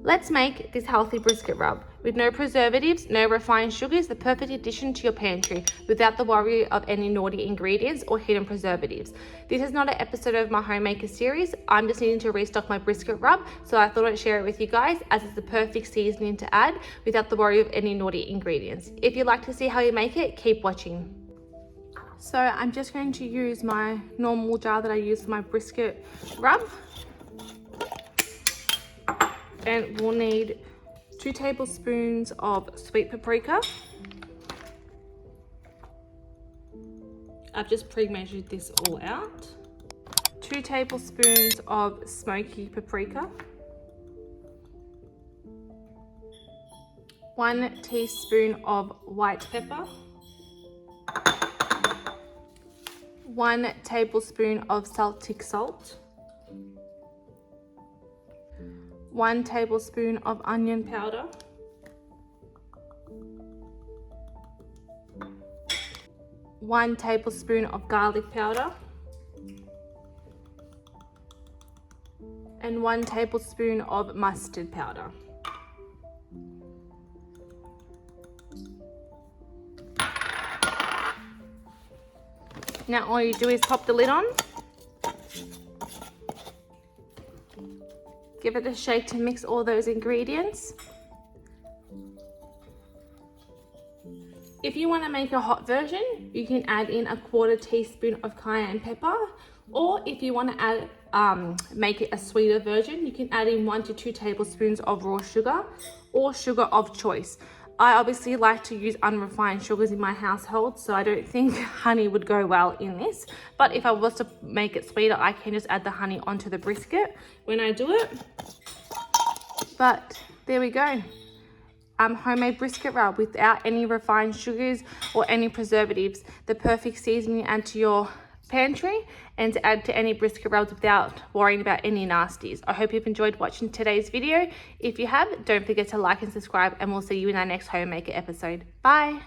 Let's make this healthy brisket rub. With no preservatives, no refined sugars, the perfect addition to your pantry without the worry of any naughty ingredients or hidden preservatives. This is not an episode of my homemaker series. I'm just needing to restock my brisket rub, so I thought I'd share it with you guys as it's the perfect seasoning to add without the worry of any naughty ingredients. If you'd like to see how you make it, keep watching. So I'm just going to use my normal jar that I use for my brisket rub. And we'll need 2 tablespoons of sweet paprika. I've just pre-measured this all out. 2 tablespoons of smoky paprika. 1 teaspoon of white pepper. 1 tablespoon of Celtic salt. 1 tablespoon of onion powder. 1 tablespoon of garlic powder. And 1 tablespoon of mustard powder. Now all you do is pop the lid on. Give it a shake to mix all those ingredients. If you want to make a hot version, you can add in 1/4 teaspoon of cayenne pepper, or if you want to add make it a sweeter version, you can add in 1 to 2 tablespoons of raw sugar or sugar of choice. I obviously like to use unrefined sugars in my household, so I don't think honey would go well in this. But if I was to make it sweeter, I can just add the honey onto the brisket when I do it. But there we go. Homemade brisket rub without any refined sugars or any preservatives. The perfect seasoning to add to your pantry and to add to any brisket rubs without worrying about any nasties. I hope you've enjoyed watching today's video. If you have, don't forget to like and subscribe, and we'll see you in our next homemaker episode. Bye.